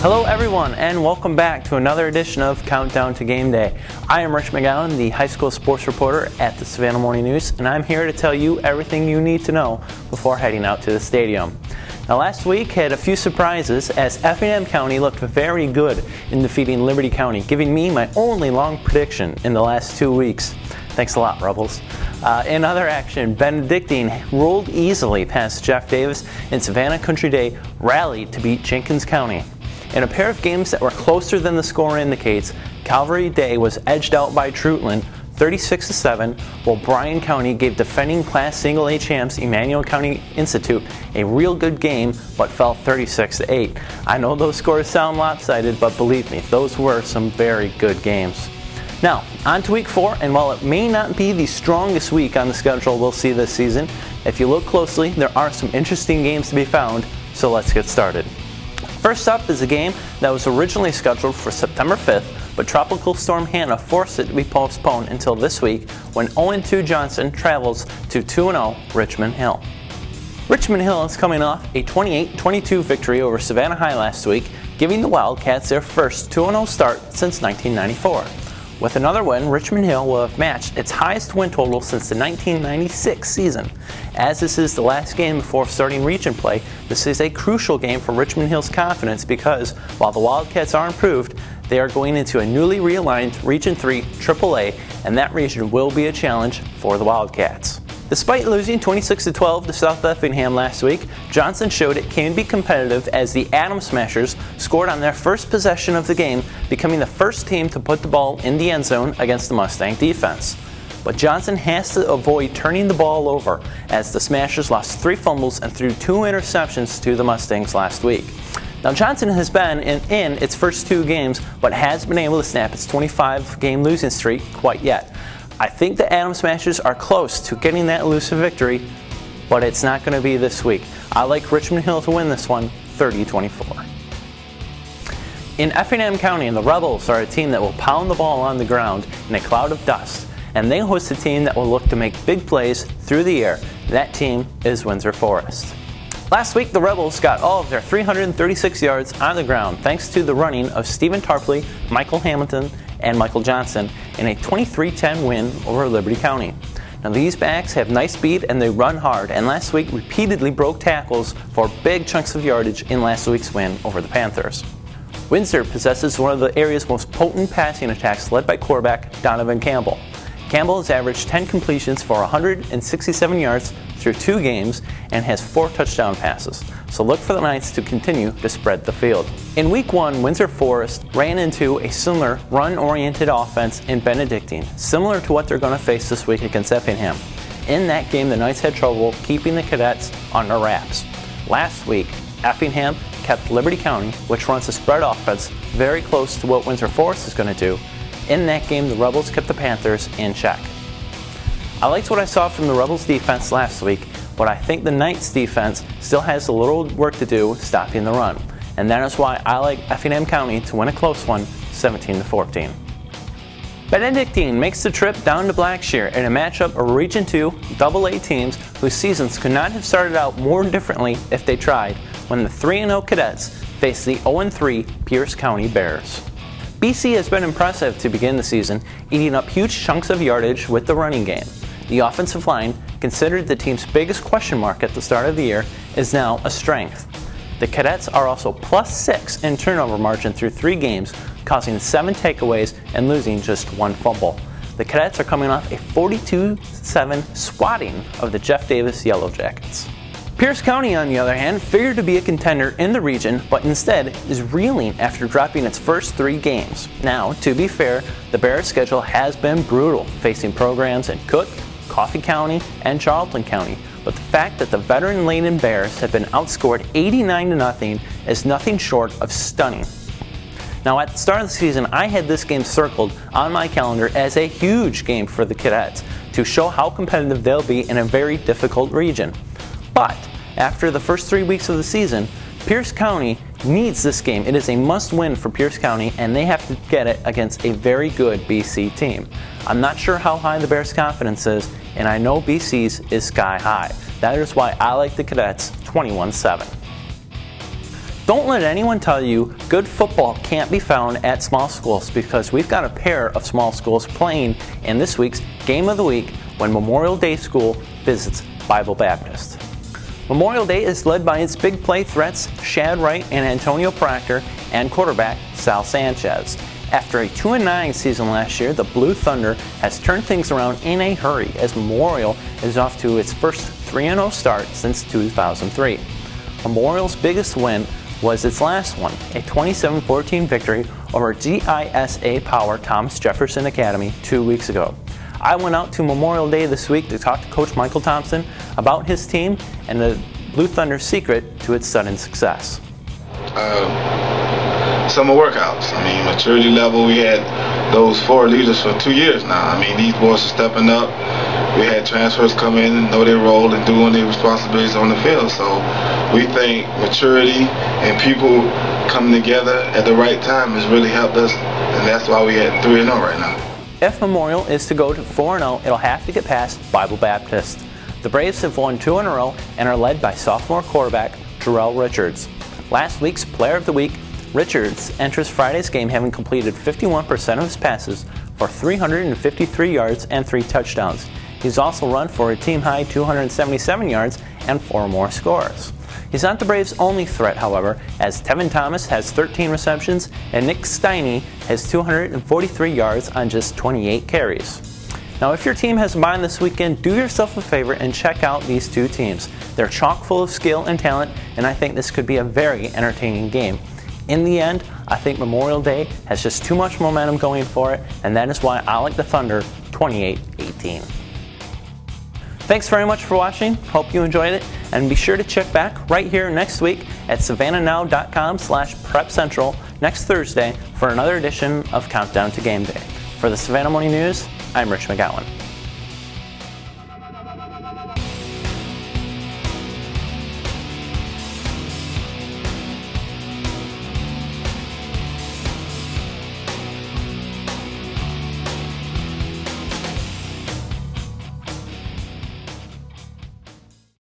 Hello everyone, and welcome back to another edition of Countdown to Game Day. I am Rich Mcgowan, the high school sports reporter at the Savannah Morning News, and I'm here to tell you everything you need to know before heading out to the stadium. Now, last week had a few surprises as Effingham County looked very good in defeating Liberty County, giving me my only long prediction in the last 2 weeks. Thanks a lot, Rebels. In other action, Benedictine rolled easily past Jeff Davis, and Savannah Country Day rallied to beat Jenkins County. In a pair of games that were closer than the score indicates, Calvary Day was edged out by Trutland 36-7, while Bryan County gave defending Class Single A champs Emmanuel County Institute a real good game, but fell 36-8. I know those scores sound lopsided, but believe me, those were some very good games. Now, on to week 4, and while it may not be the strongest week on the schedule we'll see this season, if you look closely, there are some interesting games to be found, so let's get started. First up is a game that was originally scheduled for September 5th, but Tropical Storm Hannah forced it to be postponed until this week when 0-2 Johnson travels to 2-0 Richmond Hill. Richmond Hill is coming off a 28-22 victory over Savannah High last week, giving the Wildcats their first 2-0 start since 1994. With another win, Richmond Hill will have matched its highest win total since the 1996 season. As this is the last game before starting region play, this is a crucial game for Richmond Hill's confidence because, while the Wildcats are improved, they are going into a newly realigned Region 3 AAA, and that region will be a challenge for the Wildcats. Despite losing 26-12 to South Effingham last week, Johnson showed it can be competitive as the Atom Smashers scored on their first possession of the game, becoming the first team to put the ball in the end zone against the Mustang defense. But Johnson has to avoid turning the ball over as the Smashers lost 3 fumbles and threw 2 interceptions to the Mustangs last week. Now, Johnson has been in its first 2 games, but hasn't been able to snap its 25-game losing streak quite yet. I think the Atom Smashers are close to getting that elusive victory, but it's not going to be this week. I like Richmond Hill to win this one, 30-24. In Effingham County, the Rebels are a team that will pound the ball on the ground in a cloud of dust, and they host a team that will look to make big plays through the air. That team is Windsor Forest. Last week, the Rebels got all of their 336 yards on the ground thanks to the running of Stephen Tarpley, Michael Hamilton, and Michael Johnson in a 23-10 win over Liberty County. Now, these backs have nice speed and they run hard, and last week repeatedly broke tackles for big chunks of yardage in last week's win over the Panthers. Windsor possesses one of the area's most potent passing attacks, led by quarterback Donovan Campbell. Campbell has averaged 10 completions for 167 yards through 2 games and has 4 touchdown passes. So look for the Knights to continue to spread the field. In week 1, Windsor Forest ran into a similar run-oriented offense in Benedictine, similar to what they're going to face this week against Effingham. In that game, the Knights had trouble keeping the Cadets under wraps. Last week, Effingham kept Liberty County, which runs a spread offense, very close to what Windsor Forest is going to do. In that game, the Rebels kept the Panthers in check. I liked what I saw from the Rebels defense last week, but I think the Knights defense still has a little work to do stopping the run. And that is why I like Effingham County to win a close one, 17-14. Benedictine makes the trip down to Blackshear in a matchup of Region 2 AA teams whose seasons could not have started out more differently if they tried when the 3-0 Cadets face the 0-3 Pierce County Bears. BC has been impressive to begin the season, eating up huge chunks of yardage with the running game. The offensive line, considered the team's biggest question mark at the start of the year, is now a strength. The Cadets are also +6 in turnover margin through 3 games, causing 7 takeaways and losing just 1 fumble. The Cadets are coming off a 42-7 swatting of the Jeff Davis Yellow Jackets. Pierce County, on the other hand, figured to be a contender in the region, but instead is reeling after dropping its first 3 games. Now, to be fair, the Bears' schedule has been brutal, facing programs in Cook, Coffee County, and Charlton County, but the fact that the veteran-laden Bears have been outscored 89-0 is nothing short of stunning. Now, at the start of the season, I had this game circled on my calendar as a huge game for the Cadets to show how competitive they'll be in a very difficult region. But after the first 3 weeks of the season, Pierce County needs this game. It is a must-win for Pierce County, and they have to get it against a very good BC team. I'm not sure how high the Bears' confidence is, and I know BC's is sky high. That is why I like the Cadets 21-7. Don't let anyone tell you good football can't be found at small schools, because we've got a pair of small schools playing in this week's Game of the Week when Memorial Day School visits Bible Baptist. Memorial Day is led by its big play threats Shad Wright and Antonio Proctor and quarterback Sal Sanchez. After a 2-9 season last year, the Blue Thunder has turned things around in a hurry as Memorial is off to its first 3-0 start since 2003. Memorial's biggest win was its last one, a 27-14 victory over GISA Power Thomas Jefferson Academy 2 weeks ago. I went out to Memorial Day this week to talk to Coach Michael Thompson about his team and the Blue Thunder's secret to its sudden success. Summer workouts. I mean, maturity level, we had those 4 leaders for 2 years now. I mean, these boys are stepping up. We had transfers come in and know their role and doing their responsibilities on the field. So we think maturity and people coming together at the right time has really helped us, and that's why we at 3-0 right now. If Memorial is to go to 4-0, it'll have to get past Bible Baptist. The Braves have won 2 in a row and are led by sophomore quarterback Jarrell Richards. Last week's Player of the Week, Richards enters Friday's game having completed 51% of his passes for 353 yards and 3 touchdowns. He's also run for a team-high 277 yards and 4 more scores. He's not the Braves' only threat, however, as Tevin Thomas has 13 receptions and Nick Steiny has 243 yards on just 28 carries. Now, if your team has a bye this weekend, do yourself a favor and check out these 2 teams. They're chock full of skill and talent, and I think this could be a very entertaining game. In the end, I think Memorial Day has just too much momentum going for it, and that is why I like the Thunder 28-18. Thanks very much for watching. Hope you enjoyed it, and be sure to check back right here next week at savannahnow.com/prepcentral next Thursday for another edition of Countdown to Game Day. For the Savannah Morning News, I'm Rich Mcgowan.